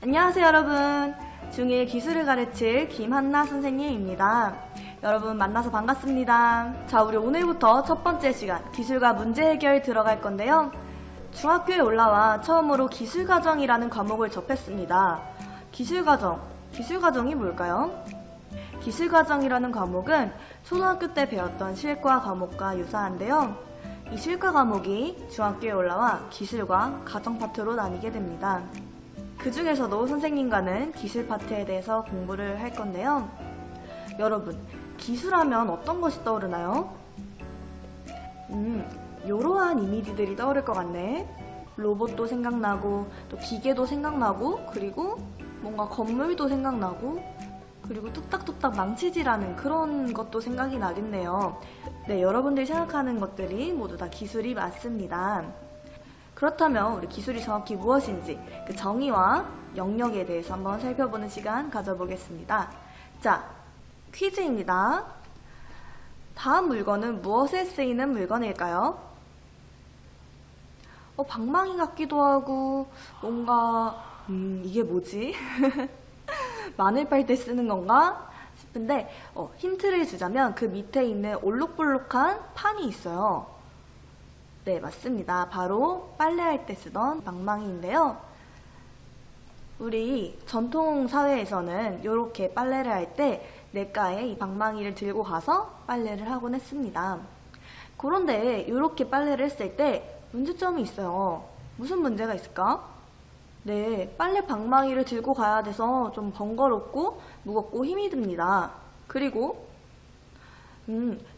안녕하세요 여러분. 중1 기술을 가르칠 김한나 선생님입니다. 여러분 만나서 반갑습니다. 자, 우리 오늘부터 첫 번째 시간 기술과 문제 해결 들어갈 건데요. 중학교에 올라와 처음으로 기술과정이라는 과목을 접했습니다. 기술과정이 뭘까요? 기술과정이라는 과목은 초등학교 때 배웠던 실과 과목과 유사한데요. 이 실과 과목이 중학교에 올라와 기술과 가정 파트로 나뉘게 됩니다. 그 중에서도 선생님과는 기술 파트에 대해서 공부를 할 건데요. 여러분, 기술하면 어떤 것이 떠오르나요? 요러한 이미지들이 떠오를 것 같네. 로봇도 생각나고, 또 기계도 생각나고, 그리고 뭔가 건물도 생각나고, 그리고 뚝딱뚝딱 망치질하는 그런 것도 생각이 나겠네요. 네, 여러분들이 생각하는 것들이 모두 다 기술이 맞습니다. 그렇다면 우리 기술이 정확히 무엇인지 그 정의와 영역에 대해서 한번 살펴보는 시간 가져보겠습니다. 자, 퀴즈입니다. 다음 물건은 무엇에 쓰이는 물건일까요? 방망이 같기도 하고 뭔가 이게 뭐지? 마늘 빨 때 쓰는 건가 싶은데 힌트를 주자면 그 밑에 있는 올록볼록한 판이 있어요. 네, 맞습니다. 바로 빨래할 때 쓰던 방망이인데요. 우리 전통 사회에서는 이렇게 빨래를 할 때 냇가에 이 방망이를 들고 가서 빨래를 하곤 했습니다. 그런데 이렇게 빨래를 했을 때 문제점이 있어요. 무슨 문제가 있을까? 네, 빨래 방망이를 들고 가야 돼서 좀 번거롭고 무겁고 힘이 듭니다. 그리고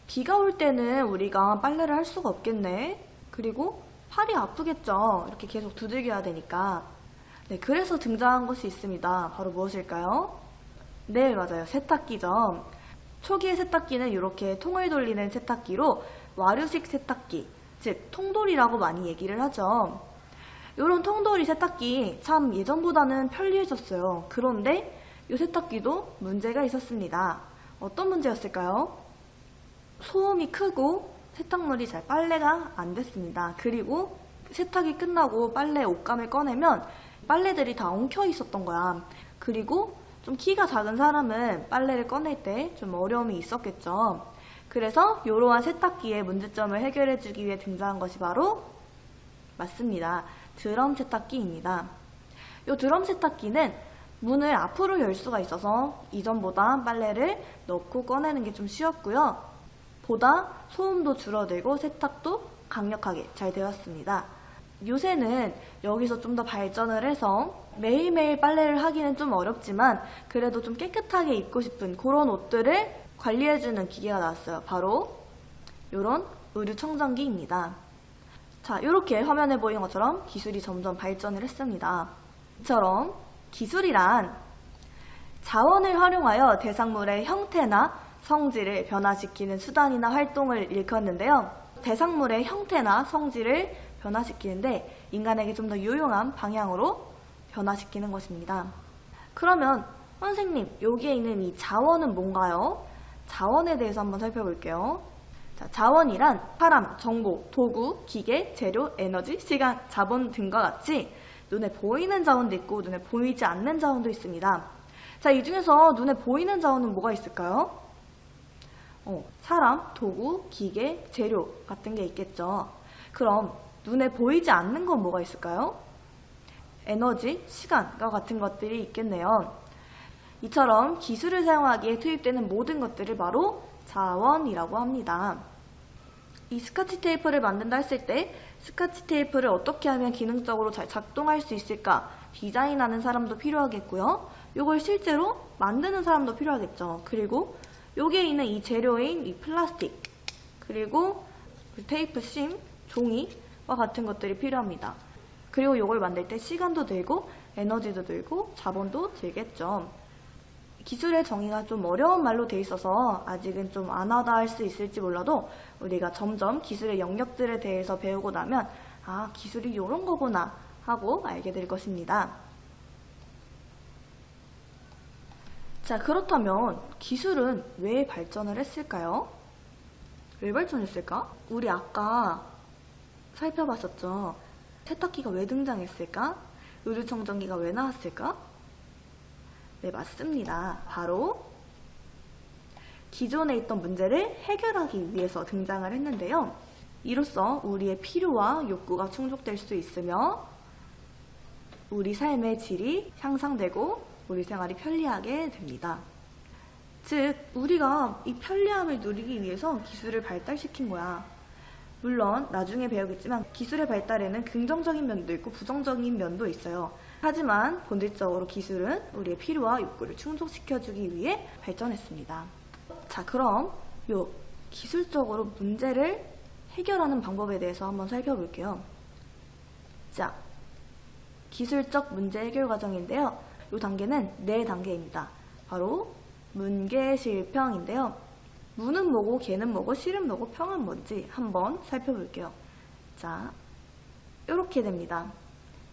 비가 올 때는 우리가 빨래를 할 수가 없겠네. 그리고 팔이 아프겠죠. 이렇게 계속 두들겨야 되니까. 네, 그래서 등장한 것이 있습니다. 바로 무엇일까요? 네, 맞아요. 세탁기죠. 초기의 세탁기는 이렇게 통을 돌리는 세탁기로 와류식 세탁기, 즉 통돌이라고 많이 얘기를 하죠. 이런 통돌이 세탁기 참 예전보다는 편리해졌어요. 그런데 이 세탁기도 문제가 있었습니다. 어떤 문제였을까요? 소음이 크고 세탁물이 잘 빨래가 안 됐습니다. 그리고 세탁이 끝나고 빨래 옷감을 꺼내면 빨래들이 다 엉켜 있었던 거야. 그리고 좀 키가 작은 사람은 빨래를 꺼낼 때 좀 어려움이 있었겠죠. 그래서 이러한 세탁기의 문제점을 해결해주기 위해 등장한 것이 바로 맞습니다. 드럼 세탁기입니다. 이 드럼 세탁기는 문을 앞으로 열 수가 있어서 이전보다 빨래를 넣고 꺼내는 게 좀 쉬웠고요. 보다 소음도 줄어들고 세탁도 강력하게 잘 되었습니다. 요새는 여기서 좀 더 발전을 해서 매일매일 빨래를 하기는 좀 어렵지만 그래도 좀 깨끗하게 입고 싶은 그런 옷들을 관리해주는 기계가 나왔어요. 바로 이런 의류청정기입니다. 자, 이렇게 화면에 보이는 것처럼 기술이 점점 발전을 했습니다. 이처럼 기술이란 자원을 활용하여 대상물의 형태나 성질을 변화시키는 수단이나 활동을 일컫는데요. 대상물의 형태나 성질을 변화시키는데 인간에게 좀 더 유용한 방향으로 변화시키는 것입니다. 그러면 선생님, 여기에 있는 이 자원은 뭔가요? 자원에 대해서 한번 살펴볼게요. 자, 자원이란 사람, 정보, 도구, 기계, 재료, 에너지, 시간, 자본 등과 같이 눈에 보이는 자원도 있고 눈에 보이지 않는 자원도 있습니다. 자, 이 중에서 눈에 보이는 자원은 뭐가 있을까요? 사람, 도구, 기계, 재료 같은 게 있겠죠. 그럼 눈에 보이지 않는 건 뭐가 있을까요? 에너지, 시간과 같은 것들이 있겠네요. 이처럼 기술을 사용하기에 투입되는 모든 것들을 바로 자원이라고 합니다. 이 스카치 테이프를 만든다 했을 때 스카치 테이프를 어떻게 하면 기능적으로 잘 작동할 수 있을까 디자인하는 사람도 필요하겠고요. 이걸 실제로 만드는 사람도 필요하겠죠. 그리고 여기에 있는 이 재료인 이 플라스틱, 그리고 테이프 심, 종이와 같은 것들이 필요합니다. 그리고 이걸 만들 때 시간도 들고 에너지도 들고 자본도 들겠죠. 기술의 정의가 좀 어려운 말로 돼 있어서 아직은 좀 안 와닿을 수 있을지 몰라도 우리가 점점 기술의 영역들에 대해서 배우고 나면 아, 기술이 이런 거구나 하고 알게 될 것입니다. 자, 그렇다면 기술은 왜 발전을 했을까요? 왜 발전했을까? 우리 아까 살펴봤었죠. 세탁기가 왜 등장했을까? 의류청정기가 왜 나왔을까? 네, 맞습니다. 바로 기존에 있던 문제를 해결하기 위해서 등장을 했는데요. 이로써 우리의 필요와 욕구가 충족될 수 있으며 우리 삶의 질이 향상되고 우리 생활이 편리하게 됩니다. 즉, 우리가 이 편리함을 누리기 위해서 기술을 발달시킨 거야. 물론 나중에 배우겠지만 기술의 발달에는 긍정적인 면도 있고 부정적인 면도 있어요. 하지만 본질적으로 기술은 우리의 필요와 욕구를 충족시켜주기 위해 발전했습니다. 자, 그럼 요 기술적으로 문제를 해결하는 방법에 대해서 한번 살펴볼게요. 자, 기술적 문제 해결 과정인데요. 이 단계는 4단계입니다. 바로 문계, 실평인데요. 문은 뭐고, 개는 뭐고, 실은 뭐고, 평은 뭔지 한번 살펴볼게요. 자, 이렇게 됩니다.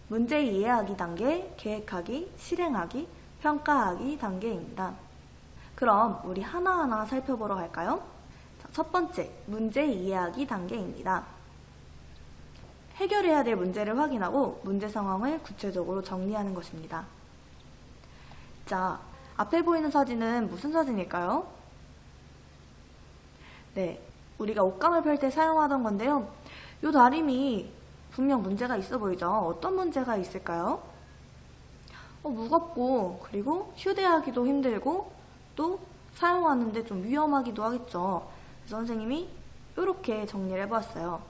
문제 이해하기 단계, 계획하기, 실행하기, 평가하기 단계입니다. 그럼 우리 하나하나 살펴보러 갈까요? 자, 첫 번째, 문제 이해하기 단계입니다. 해결해야 될 문제를 확인하고 문제 상황을 구체적으로 정리하는 것입니다. 자, 앞에 보이는 사진은 무슨 사진일까요? 네, 우리가 옷감을 펼 때 사용하던 건데요. 이 다림이 분명 문제가 있어 보이죠? 어떤 문제가 있을까요? 무겁고, 그리고 휴대하기도 힘들고, 또 사용하는데 좀 위험하기도 하겠죠. 그래서 선생님이 이렇게 정리를 해보았어요.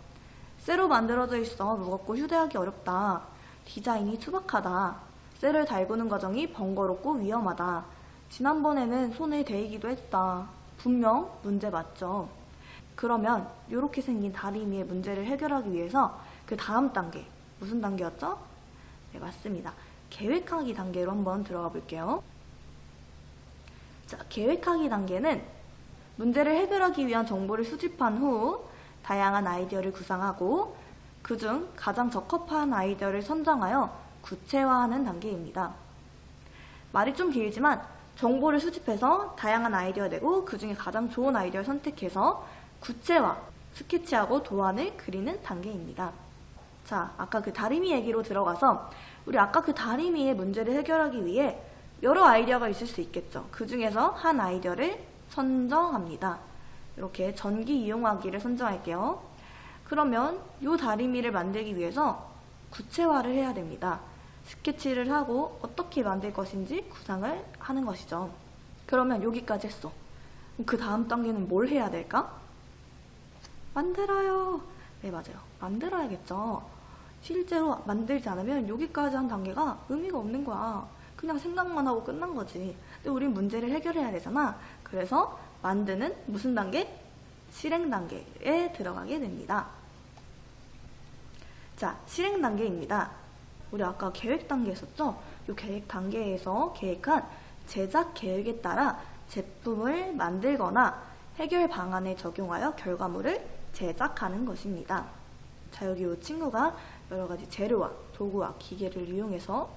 쇠로 만들어져 있어 무겁고 휴대하기 어렵다. 디자인이 투박하다. 쇠를 달구는 과정이 번거롭고 위험하다. 지난번에는 손에 데이기도 했다. 분명 문제 맞죠? 그러면 이렇게 생긴 다리미의 문제를 해결하기 위해서 그 다음 단계, 무슨 단계였죠? 네, 맞습니다. 계획하기 단계로 한번 들어가 볼게요. 자, 계획하기 단계는 문제를 해결하기 위한 정보를 수집한 후 다양한 아이디어를 구상하고 그중 가장 적합한 아이디어를 선정하여 구체화하는 단계입니다. 말이 좀 길지만 정보를 수집해서 다양한 아이디어 내고 그 중에 가장 좋은 아이디어를 선택해서 구체화, 스케치하고 도안을 그리는 단계입니다. 자, 아까 그 다리미 얘기로 들어가서 우리 아까 그 다리미의 문제를 해결하기 위해 여러 아이디어가 있을 수 있겠죠. 그 중에서 한 아이디어를 선정합니다. 이렇게 전기 이용하기를 선정할게요. 그러면 이 다리미를 만들기 위해서 구체화를 해야 됩니다. 스케치를 하고 어떻게 만들 것인지 구상을 하는 것이죠. 그러면 여기까지 했어. 그 다음 단계는 뭘 해야 될까? 만들어요. 네, 맞아요. 만들어야겠죠. 실제로 만들지 않으면 여기까지 한 단계가 의미가 없는 거야. 그냥 생각만 하고 끝난 거지. 근데 우린 문제를 해결해야 되잖아. 그래서 만드는 무슨 단계? 실행 단계에 들어가게 됩니다. 자, 실행 단계입니다. 우리 아까 계획 단계 했었죠? 이 계획 단계에서 계획한 제작 계획에 따라 제품을 만들거나 해결 방안에 적용하여 결과물을 제작하는 것입니다. 자, 여기 이 친구가 여러 가지 재료와 도구와 기계를 이용해서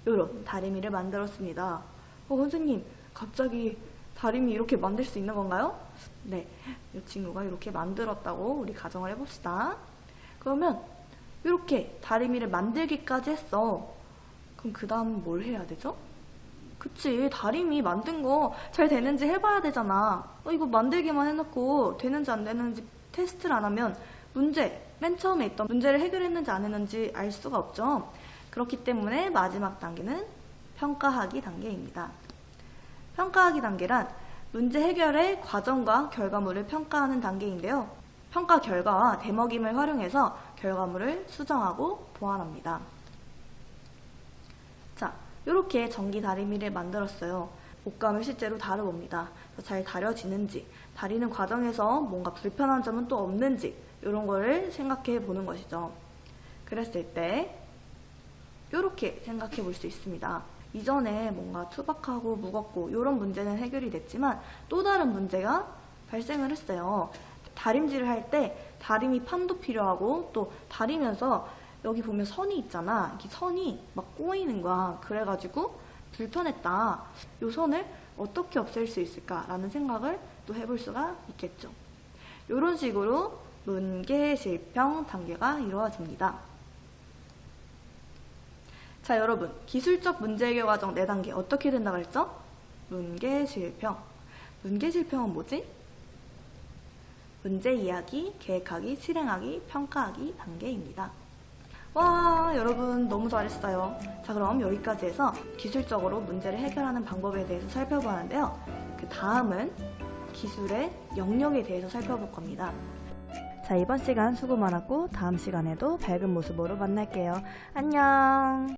이런 다리미를 만들었습니다. 선생님, 갑자기 다리미 이렇게 만들 수 있는 건가요? 네, 이 친구가 이렇게 만들었다고 우리 가정을 해봅시다. 그러면 이렇게 다리미를 만들기까지 했어. 그럼 그 다음 뭘 해야 되죠? 그치, 다리미 만든 거 잘 되는지 해봐야 되잖아. 이거 만들기만 해놓고 되는지 안 되는지 테스트를 안 하면 맨 처음에 있던 문제를 해결했는지 안 했는지 알 수가 없죠. 그렇기 때문에 마지막 단계는 평가하기 단계입니다. 평가하기 단계란 문제 해결의 과정과 결과물을 평가하는 단계인데요. 평가 결과와 데머김을 활용해서 결과물을 수정하고 보완합니다. 자, 이렇게 전기 다리미를 만들었어요. 옷감을 실제로 다려봅니다. 잘 다려지는지, 다리는 과정에서 뭔가 불편한 점은 또 없는지 이런 거를 생각해 보는 것이죠. 그랬을 때 이렇게 생각해 볼 수 있습니다. 이전에 뭔가 투박하고 무겁고 이런 문제는 해결이 됐지만 또 다른 문제가 발생을 했어요. 다림질을 할 때 다리미 판도 필요하고 또 다리면서 여기 보면 선이 있잖아. 이 선이 막 꼬이는 거야. 그래가지고 불편했다. 이 선을 어떻게 없앨 수 있을까라는 생각을 또 해볼 수가 있겠죠. 이런 식으로 문계, 실평 단계가 이루어집니다. 자, 여러분, 기술적 문제 해결 과정 4단계 어떻게 된다고 했죠? 문계실평. 문계실평은 뭐지? 문제 이야기, 계획하기, 실행하기, 평가하기 단계입니다. 와, 여러분 너무 잘했어요. 자, 그럼 여기까지 해서 기술적으로 문제를 해결하는 방법에 대해서 살펴보았는데요. 그 다음은 기술의 영역에 대해서 살펴볼 겁니다. 자, 이번 시간 수고 많았고 다음 시간에도 밝은 모습으로 만날게요. 안녕.